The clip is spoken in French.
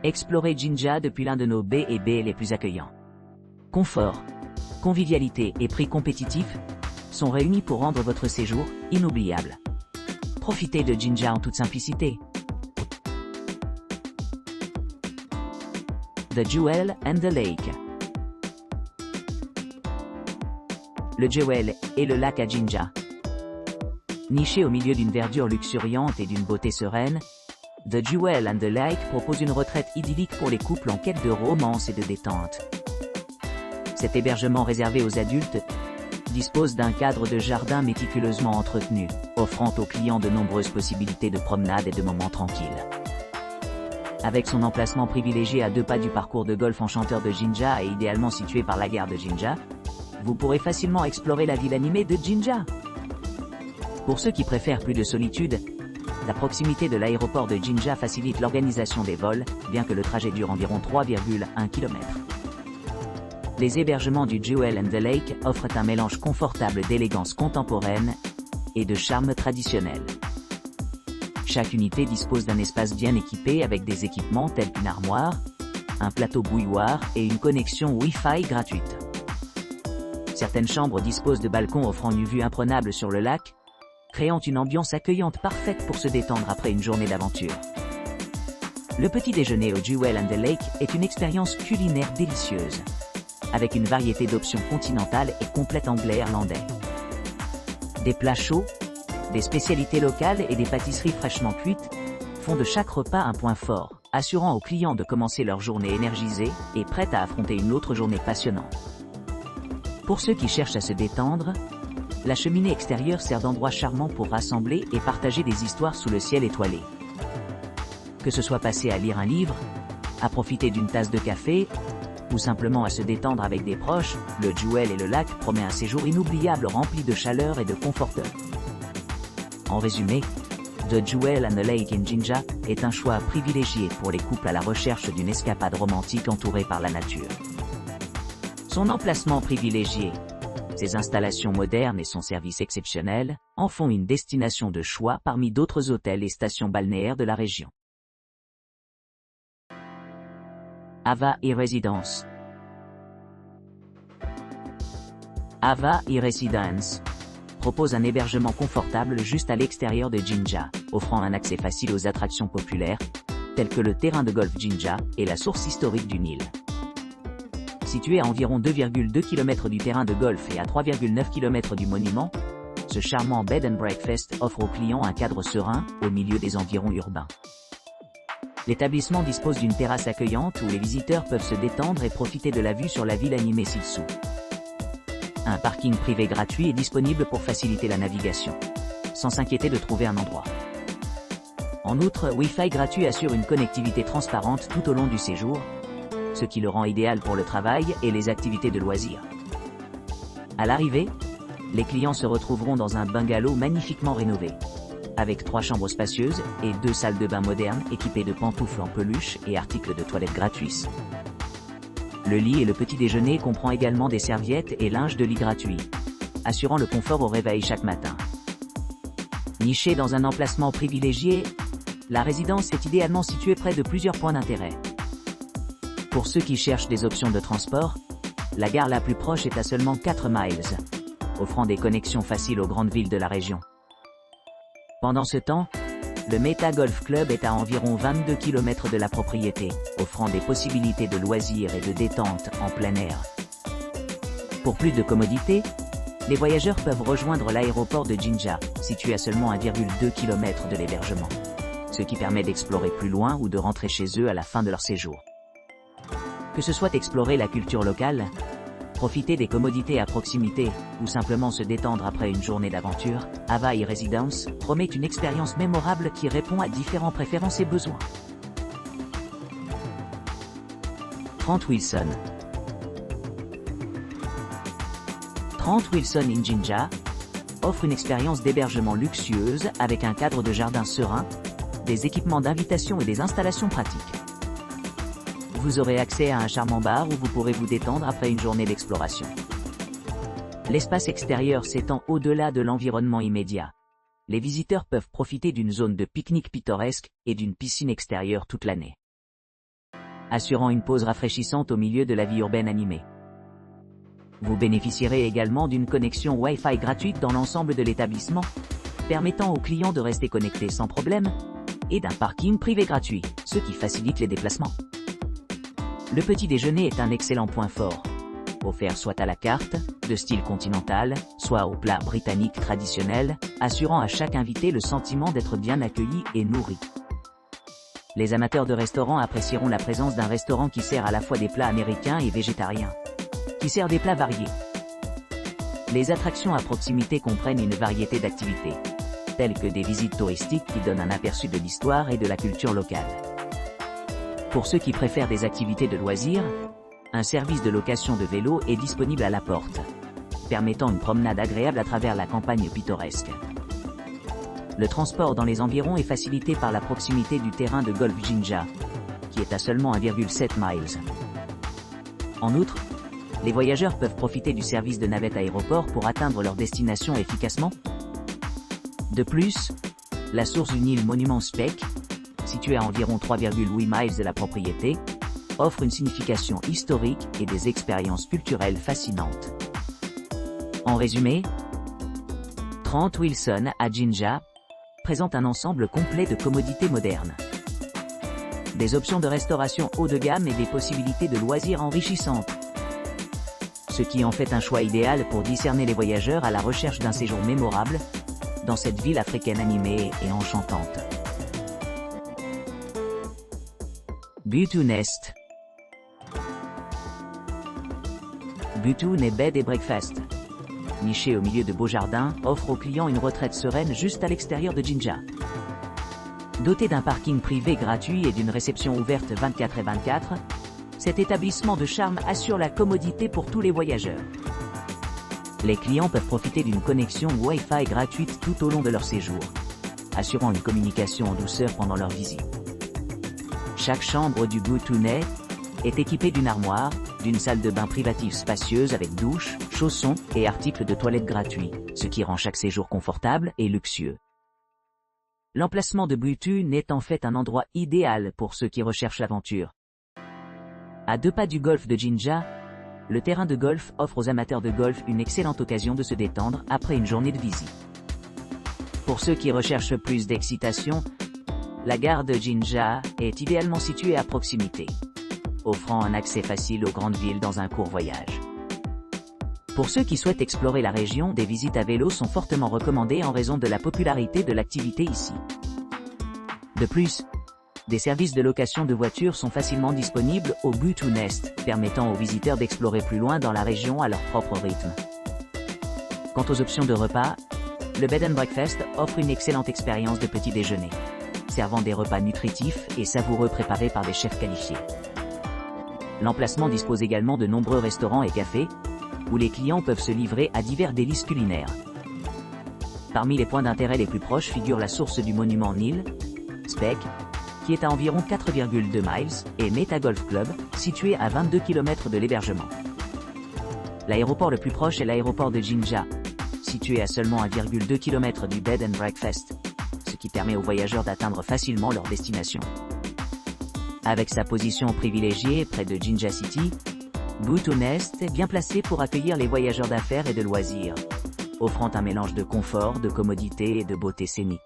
Explorez Jinja depuis l'un de nos B&B les plus accueillants. Confort, convivialité et prix compétitifs sont réunis pour rendre votre séjour inoubliable. Profitez de Jinja en toute simplicité. The Jewel and the Lake. Le Jewel est le lac à Jinja. Niché au milieu d'une verdure luxuriante et d'une beauté sereine, The Jewel and the Lake propose une retraite idyllique pour les couples en quête de romance et de détente. Cet hébergement réservé aux adultes dispose d'un cadre de jardin méticuleusement entretenu, offrant aux clients de nombreuses possibilités de promenade et de moments tranquilles. Avec son emplacement privilégié à 2 pas du parcours de golf enchanteur de Jinja et idéalement situé par la gare de Jinja, vous pourrez facilement explorer la ville animée de Jinja. Pour ceux qui préfèrent plus de solitude, la proximité de l'aéroport de Jinja facilite l'organisation des vols, bien que le trajet dure environ 3,1 km. Les hébergements du Jewel and the Lake offrent un mélange confortable d'élégance contemporaine et de charme traditionnel. Chaque unité dispose d'un espace bien équipé avec des équipements tels qu'une armoire, un plateau bouilloire et une connexion Wi-Fi gratuite. Certaines chambres disposent de balcons offrant une vue imprenable sur le lac, créant une ambiance accueillante parfaite pour se détendre après une journée d'aventure. Le petit déjeuner au Jewel and the Lake est une expérience culinaire délicieuse, avec une variété d'options continentales et complètes anglais-irlandais. Des plats chauds, des spécialités locales et des pâtisseries fraîchement cuites font de chaque repas un point fort, assurant aux clients de commencer leur journée énergisée et prête à affronter une autre journée passionnante. Pour ceux qui cherchent à se détendre, la cheminée extérieure sert d'endroit charmant pour rassembler et partager des histoires sous le ciel étoilé. Que ce soit passé à lire un livre, à profiter d'une tasse de café, ou simplement à se détendre avec des proches, le Jewel et le lac promet un séjour inoubliable rempli de chaleur et de confort. En résumé, The Jewel and the Lake in Jinja est un choix privilégié pour les couples à la recherche d'une escapade romantique entourée par la nature. Son emplacement privilégié, ses installations modernes et son service exceptionnel en font une destination de choix parmi d'autres hôtels et stations balnéaires de la région. Ava e-Residence. Ava e-Residence propose un hébergement confortable juste à l'extérieur de Jinja, offrant un accès facile aux attractions populaires, telles que le terrain de golf Jinja et la source historique du Nil. Situé à environ 2,2 km du terrain de golf et à 3,9 km du monument, ce charmant bed and breakfast offre aux clients un cadre serein au milieu des environs urbains. L'établissement dispose d'une terrasse accueillante où les visiteurs peuvent se détendre et profiter de la vue sur la ville animée ci-dessous. Un parking privé gratuit est disponible pour faciliter la navigation, sans s'inquiéter de trouver un endroit. En outre, Wi-Fi gratuit assure une connectivité transparente tout au long du séjour, ce qui le rend idéal pour le travail et les activités de loisirs. À l'arrivée, les clients se retrouveront dans un bungalow magnifiquement rénové, avec 3 chambres spacieuses et 2 salles de bain modernes équipées de pantoufles en peluche et articles de toilette gratuits. Le lit et le petit déjeuner comprend également des serviettes et linge de lit gratuits, assurant le confort au réveil chaque matin. Nichée dans un emplacement privilégié, la résidence est idéalement située près de plusieurs points d'intérêt. Pour ceux qui cherchent des options de transport, la gare la plus proche est à seulement 4 miles, offrant des connexions faciles aux grandes villes de la région. Pendant ce temps, le Meta Golf Club est à environ 22 km de la propriété, offrant des possibilités de loisirs et de détente en plein air. Pour plus de commodité, les voyageurs peuvent rejoindre l'aéroport de Jinja, situé à seulement 1,2 km de l'hébergement, ce qui permet d'explorer plus loin ou de rentrer chez eux à la fin de leur séjour. Que ce soit explorer la culture locale, profiter des commodités à proximité, ou simplement se détendre après une journée d'aventure, Ava e-Residence promet une expérience mémorable qui répond à différentes préférences et besoins. Trent Wilson. Trent Wilson in Jinja offre une expérience d'hébergement luxueuse avec un cadre de jardin serein, des équipements d'invitation et des installations pratiques. Vous aurez accès à un charmant bar où vous pourrez vous détendre après une journée d'exploration. L'espace extérieur s'étend au-delà de l'environnement immédiat. Les visiteurs peuvent profiter d'une zone de pique-nique pittoresque et d'une piscine extérieure toute l'année. assurant une pause rafraîchissante au milieu de la vie urbaine animée. Vous bénéficierez également d'une connexion Wi-Fi gratuite dans l'ensemble de l'établissement, permettant aux clients de rester connectés sans problème, et d'un parking privé gratuit, ce qui facilite les déplacements. Le petit déjeuner est un excellent point fort, offert soit à la carte, de style continental, soit au plat britannique traditionnel, assurant à chaque invité le sentiment d'être bien accueilli et nourri. Les amateurs de restaurants apprécieront la présence d'un restaurant qui sert à la fois des plats américains et végétariens, qui sert des plats variés. Les attractions à proximité comprennent une variété d'activités, telles que des visites touristiques qui donnent un aperçu de l'histoire et de la culture locale. Pour ceux qui préfèrent des activités de loisirs, un service de location de vélo est disponible à la porte, permettant une promenade agréable à travers la campagne pittoresque. Le transport dans les environs est facilité par la proximité du terrain de golf Jinja, qui est à seulement 1,7 miles. En outre, les voyageurs peuvent profiter du service de navette aéroport pour atteindre leur destination efficacement. De plus, la source du Nil Monument Spec, située à environ 3,8 miles de la propriété, offre une signification historique et des expériences culturelles fascinantes. En résumé, 30 Wilson à Jinja présente un ensemble complet de commodités modernes, des options de restauration haut de gamme et des possibilités de loisirs enrichissantes, ce qui en fait un choix idéal pour discerner les voyageurs à la recherche d'un séjour mémorable dans cette ville africaine animée et enchantante. Butu Nest. Butu Nest Bed and Breakfast, niché au milieu de beaux jardins, offre aux clients une retraite sereine juste à l'extérieur de Jinja. Doté d'un parking privé gratuit et d'une réception ouverte 24/24, cet établissement de charme assure la commodité pour tous les voyageurs. Les clients peuvent profiter d'une connexion Wi-Fi gratuite tout au long de leur séjour, assurant une communication en douceur pendant leur visite. Chaque chambre du Butu Nest est équipée d'une armoire, d'une salle de bain privative spacieuse avec douche, chaussons et articles de toilette gratuits, ce qui rend chaque séjour confortable et luxueux. L'emplacement de Butu Nest est en fait un endroit idéal pour ceux qui recherchent l'aventure. À 2 pas du golfe de Jinja, le terrain de golf offre aux amateurs de golf une excellente occasion de se détendre après une journée de visite. Pour ceux qui recherchent plus d'excitation, la gare de Jinja est idéalement située à proximité, offrant un accès facile aux grandes villes dans un court voyage. Pour ceux qui souhaitent explorer la région, des visites à vélo sont fortement recommandées en raison de la popularité de l'activité ici. De plus, des services de location de voitures sont facilement disponibles au Butu Nest, permettant aux visiteurs d'explorer plus loin dans la région à leur propre rythme. Quant aux options de repas, le Bed and Breakfast offre une excellente expérience de petit déjeuner, servant des repas nutritifs et savoureux préparés par des chefs qualifiés. L'emplacement dispose également de nombreux restaurants et cafés, où les clients peuvent se livrer à divers délices culinaires. Parmi les points d'intérêt les plus proches figure la source du monument Nil Spec, qui est à environ 4,2 miles, et Meta Golf Club, situé à 22 km de l'hébergement. L'aéroport le plus proche est l'aéroport de Jinja, situé à seulement 1,2 km du Bed and Breakfast, ce qui permet aux voyageurs d'atteindre facilement leur destination. Avec sa position privilégiée près de Jinja City, Butu Nest est bien placé pour accueillir les voyageurs d'affaires et de loisirs, offrant un mélange de confort, de commodité et de beauté scénique.